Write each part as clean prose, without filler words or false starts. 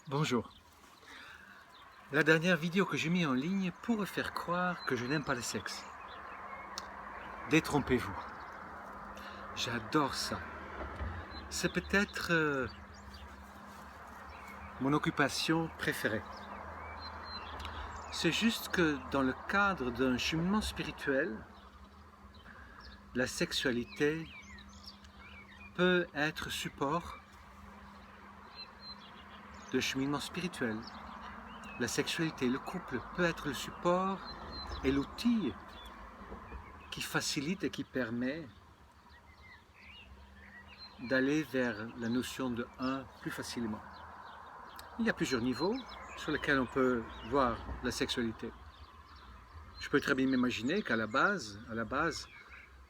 Bonjour. La dernière vidéo que j'ai mise en ligne pour faire croire que je n'aime pas le sexe. Détrompez-vous. J'adore ça. C'est peut-être mon occupation préférée. C'est juste que dans le cadre d'un cheminement spirituel, la sexualité peut être support de cheminement spirituel. La sexualité, le couple peut être le support et l'outil qui facilite et qui permet d'aller vers la notion de un plus facilement. Il y a plusieurs niveaux sur lesquels on peut voir la sexualité. Je peux très bien m'imaginer qu'à la base,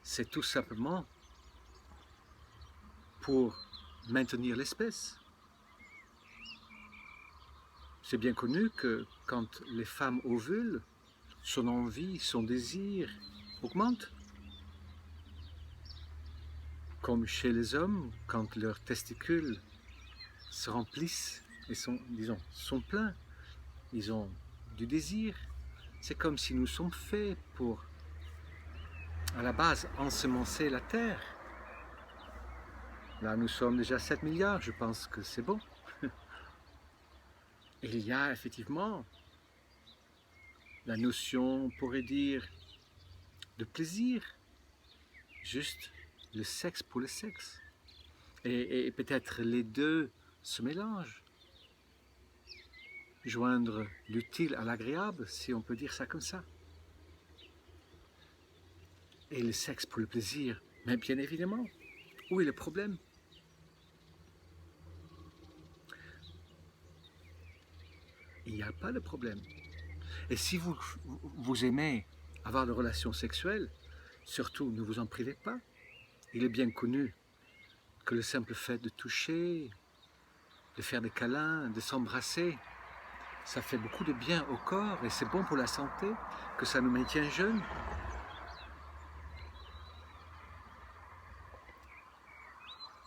c'est tout simplement pour maintenir l'espèce. C'est bien connu que quand les femmes ovulent, son envie, son désir augmente. Comme chez les hommes, quand leurs testicules se remplissent et sont pleins, ils ont du désir. C'est comme si nous sommes faits pour, à la base, ensemencer la terre. Là, nous sommes déjà 7 milliards, je pense que c'est bon. Et il y a effectivement la notion, on pourrait dire, de plaisir. Juste le sexe pour le sexe. Et peut-être les deux se mélangent. Joindre l'utile à l'agréable, si on peut dire ça comme ça. Et le sexe pour le plaisir, mais bien évidemment, où est le problème? Il n'y a pas de problème. Et si vous aimez avoir des relations sexuelles, surtout ne vous en privez pas. Il est bien connu que le simple fait de toucher, de faire des câlins, de s'embrasser, ça fait beaucoup de bien au corps et c'est bon pour la santé, que ça nous maintient jeunes.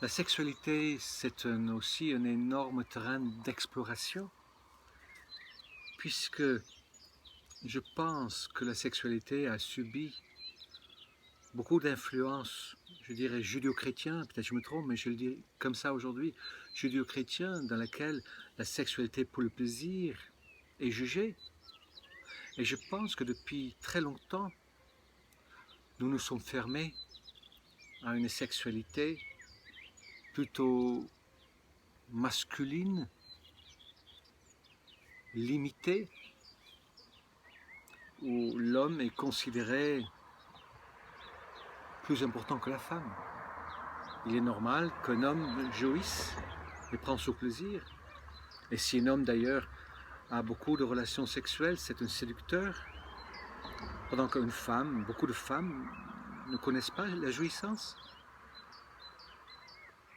La sexualité, c'est aussi un énorme terrain d'exploration, puisque je pense que la sexualité a subi beaucoup d'influences, je dirais judéo-chrétiens, peut-être je me trompe, mais je le dis comme ça aujourd'hui, judéo-chrétiens, dans laquelle la sexualité pour le plaisir est jugée. Et je pense que depuis très longtemps, nous nous sommes fermés à une sexualité plutôt masculine, limitée, où l'homme est considéré plus important que la femme. Il est normal qu'un homme jouisse et prend son plaisir. Et si un homme d'ailleurs a beaucoup de relations sexuelles, c'est un séducteur. Pendant qu'une femme, beaucoup de femmes ne connaissent pas la jouissance,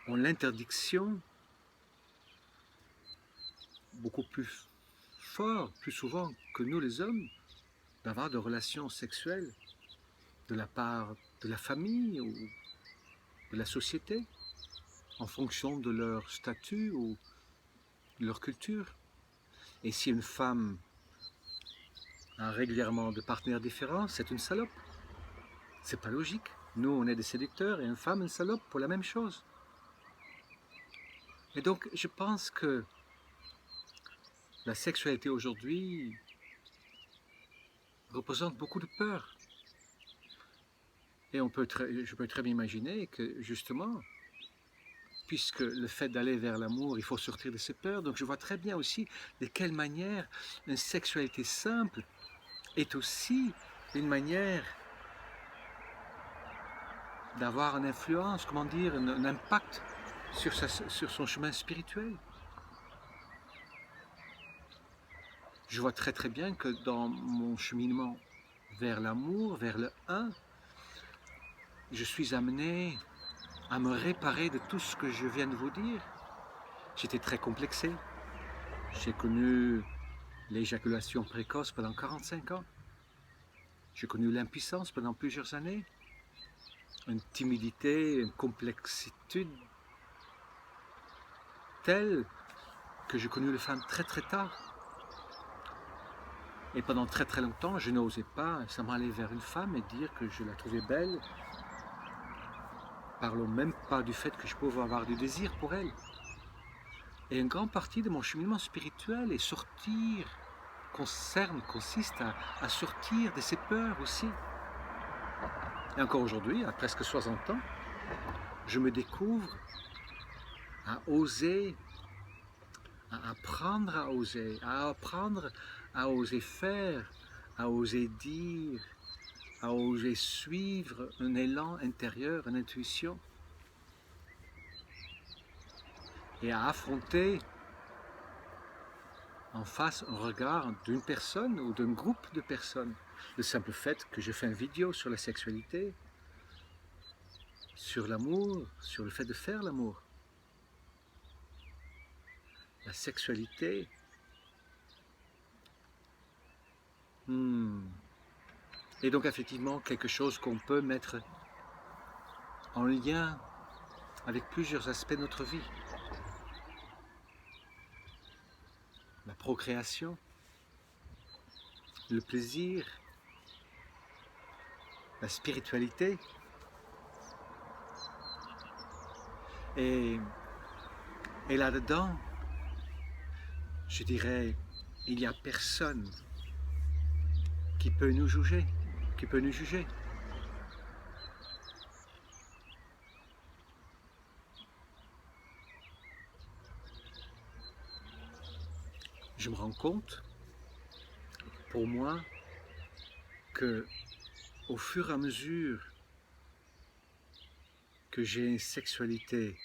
ont l'interdiction beaucoup plus fort, plus souvent que nous les hommes, d'avoir de relations sexuelles de la part de la famille ou de la société, en fonction de leur statut ou de leur culture. Et si une femme a régulièrement de partenaires différents, c'est une salope. C'est pas logique. Nous, on est des séducteurs et une femme, une salope pour la même chose. Et donc, je pense que la sexualité aujourd'hui représente beaucoup de peur. Et je peux très bien imaginer que, justement, puisque le fait d'aller vers l'amour, il faut sortir de ses peurs. Donc je vois très bien aussi de quelle manière une sexualité simple est aussi une manière d'avoir une influence, comment dire, un impact sur son chemin spirituel. Je vois très très bien que dans mon cheminement vers l'amour, vers le un, je suis amené à me réparer de tout ce que je viens de vous dire. J'étais très complexé. J'ai connu l'éjaculation précoce pendant 45 ans. J'ai connu l'impuissance pendant plusieurs années. Une timidité, une complexitude telle que j'ai connu les femmes très très tard. Et pendant très très longtemps, je n'osais pas simplement aller vers une femme et dire que je la trouvais belle. Parlons même pas du fait que je pouvais avoir du désir pour elle. Et une grande partie de mon cheminement spirituel est consiste à sortir de ces peurs aussi. Et encore aujourd'hui, à presque 60 ans, je me découvre à oser, à apprendre à oser faire, à oser dire, à oser suivre un élan intérieur, une intuition, et à affronter en face un regard d'une personne ou d'un groupe de personnes. Le simple fait que je fais une vidéo sur la sexualité, sur l'amour, sur le fait de faire l'amour. La sexualité, est donc effectivement quelque chose qu'on peut mettre en lien avec plusieurs aspects de notre vie. La procréation, le plaisir, la spiritualité. Et là-dedans, je dirais, il n'y a personne qui peut nous juger, Je me rends compte, pour moi, que au fur et à mesure que j'ai une sexualité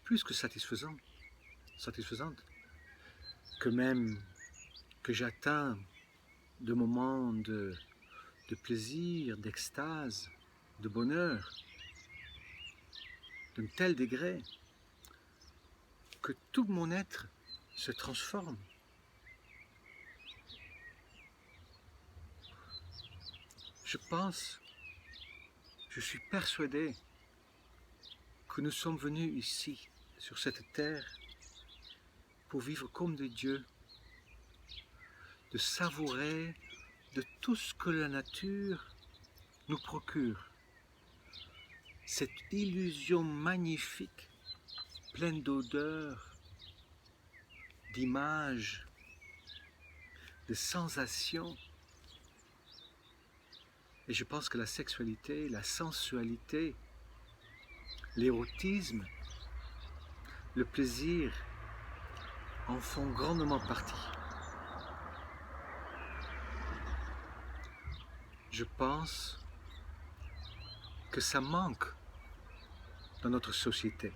plus que satisfaisante, que même que j'atteins de moments de plaisir, d'extase, de bonheur, d'un tel degré, que tout mon être se transforme. Je suis persuadé que nous sommes venus ici, sur cette terre, pour vivre comme des dieux, de savourer de tout ce que la nature nous procure. Cette illusion magnifique, pleine d'odeurs, d'images, de sensations. Et je pense que la sexualité, la sensualité, l'érotisme, le plaisir en font grandement partie. Je pense que ça manque dans notre société.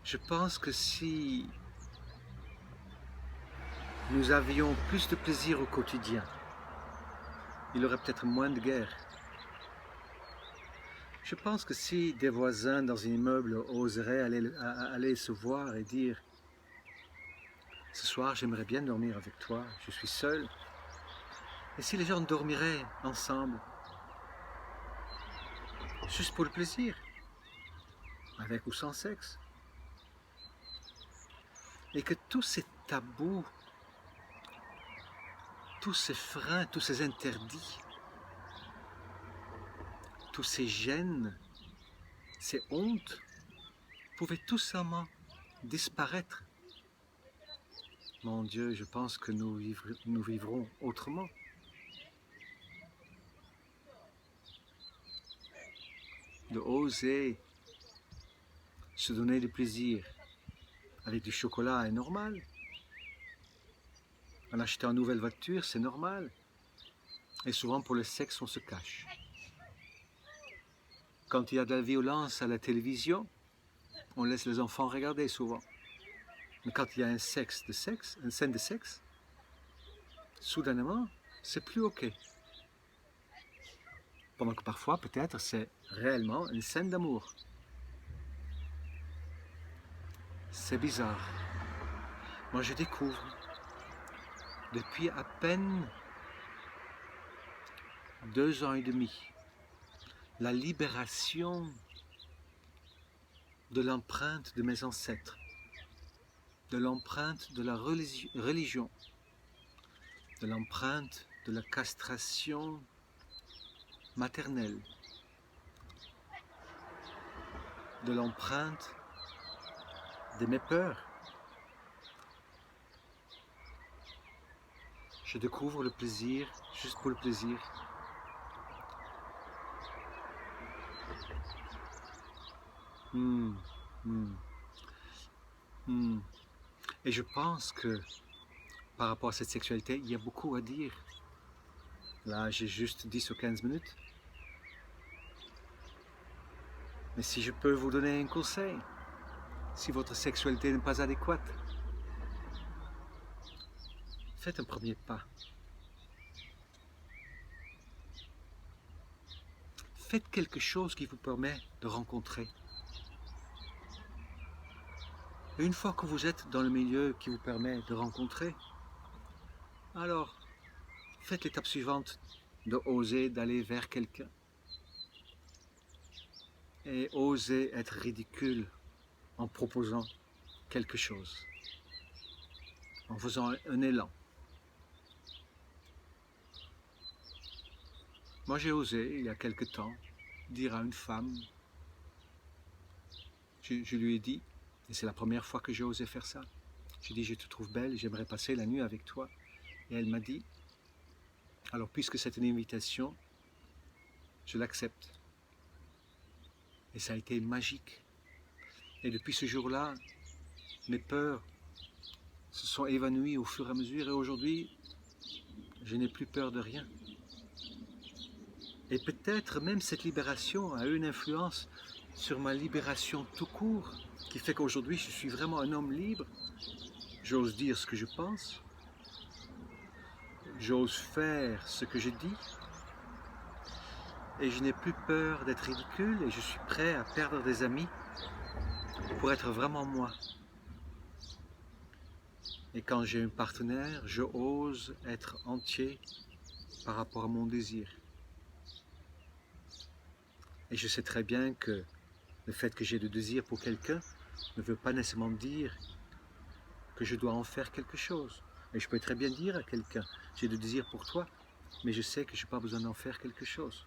Je pense que si nous avions plus de plaisir au quotidien, il y aurait peut-être moins de guerre. Je pense que si des voisins dans un immeuble oseraient aller se voir et dire « Ce soir, j'aimerais bien dormir avec toi, je suis seul », et si les gens dormiraient ensemble, juste pour le plaisir, avec ou sans sexe, et que tous ces tabous, tous ces freins, tous ces interdits, tous ces gênes, ces hontes, pouvaient tout simplement disparaître. Mon Dieu, je pense que nous vivrons autrement. De oser se donner du plaisir avec du chocolat est normal. En achetant une nouvelle voiture, c'est normal. Et souvent pour le sexe, on se cache. Quand il y a de la violence à la télévision, on laisse les enfants regarder souvent. Mais quand il y a une scène de sexe, soudainement, c'est plus ok. Pendant que parfois, peut-être, c'est réellement une scène d'amour. C'est bizarre. Moi, je découvre, depuis à peine 2 ans et demi, la libération de l'empreinte de mes ancêtres. de l'empreinte de la religion, de l'empreinte de la castration maternelle, de l'empreinte de mes peurs. Je découvre le plaisir juste pour le plaisir. Hmm, hmm, hmm. Et je pense que par rapport à cette sexualité, il y a beaucoup à dire. Là, j'ai juste 10 ou 15 minutes. Mais si je peux vous donner un conseil, si votre sexualité n'est pas adéquate, faites un premier pas. Faites quelque chose qui vous permet de rencontrer. Et une fois que vous êtes dans le milieu qui vous permet de rencontrer, alors faites l'étape suivante de oser d'aller vers quelqu'un. Et oser être ridicule en proposant quelque chose, en faisant un élan. Moi j'ai osé, il y a quelque temps, dire à une femme, je lui ai dit, et c'est la première fois que j'ai osé faire ça, j'ai dit je te trouve belle, j'aimerais passer la nuit avec toi. Et elle m'a dit, alors puisque c'est une invitation, je l'accepte. Et ça a été magique. Et depuis ce jour-là, mes peurs se sont évanouies au fur et à mesure, et aujourd'hui, je n'ai plus peur de rien. Et peut-être même cette libération a eu une influence sur ma libération tout court, qui fait qu'aujourd'hui je suis vraiment un homme libre. J'ose dire ce que je pense, j'ose faire ce que je dis, et je n'ai plus peur d'être ridicule, et je suis prêt à perdre des amis pour être vraiment moi. Et quand j'ai un partenaire, je ose être entier par rapport à mon désir. Et je sais très bien que le fait que j'ai de désir pour quelqu'un ne veut pas nécessairement dire que je dois en faire quelque chose. Et je peux très bien dire à quelqu'un, j'ai de désir pour toi, mais je sais que je n'ai pas besoin d'en faire quelque chose.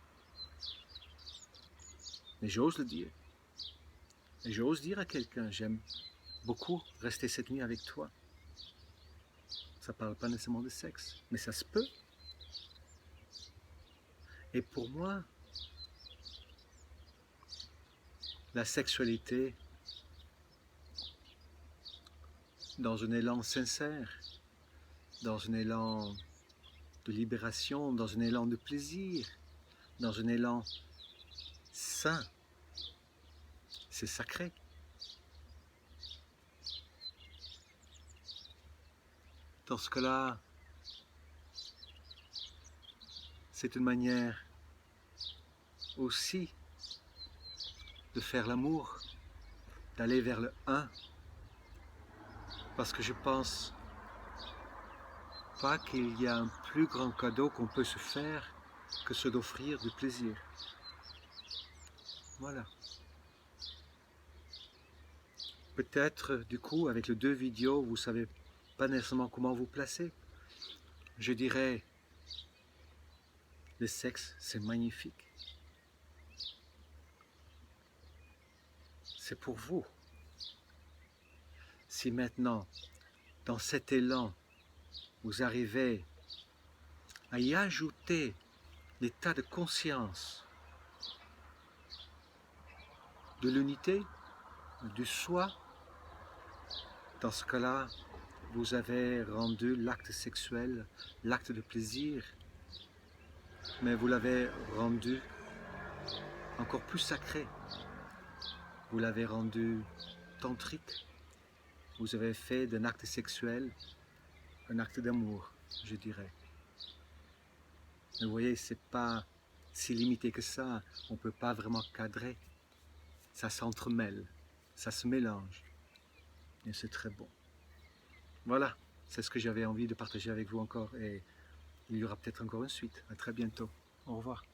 Mais j'ose le dire. Et j'ose dire à quelqu'un, j'aime beaucoup rester cette nuit avec toi. Ça ne parle pas nécessairement de sexe, mais ça se peut. Et pour moi, la sexualité, dans un élan sincère, dans un élan de libération, dans un élan de plaisir, dans un élan sain, c'est sacré. Dans ce cas-là, c'est une manière aussi de faire l'amour, d'aller vers le 1, parce que je pense pas qu'il y a un plus grand cadeau qu'on peut se faire que ce d'offrir du plaisir. Voilà. Peut-être, du coup, avec les 2 vidéos, vous ne savez pas nécessairement comment vous placer. Je dirais, le sexe, c'est magnifique. C'est pour vous. Si maintenant, dans cet élan, vous arrivez à y ajouter l'état de conscience de l'unité, du soi, dans ce cas-là, vous avez rendu l'acte sexuel, l'acte de plaisir, mais vous l'avez rendu encore plus sacré. Vous l'avez rendu tantrique. Vous avez fait d'un acte sexuel un acte d'amour, je dirais. Mais vous voyez, c'est pas si limité que ça. On ne peut pas vraiment cadrer. Ça s'entremêle, ça se mélange. Et c'est très bon. Voilà, c'est ce que j'avais envie de partager avec vous encore. Et il y aura peut-être encore une suite. À très bientôt. Au revoir.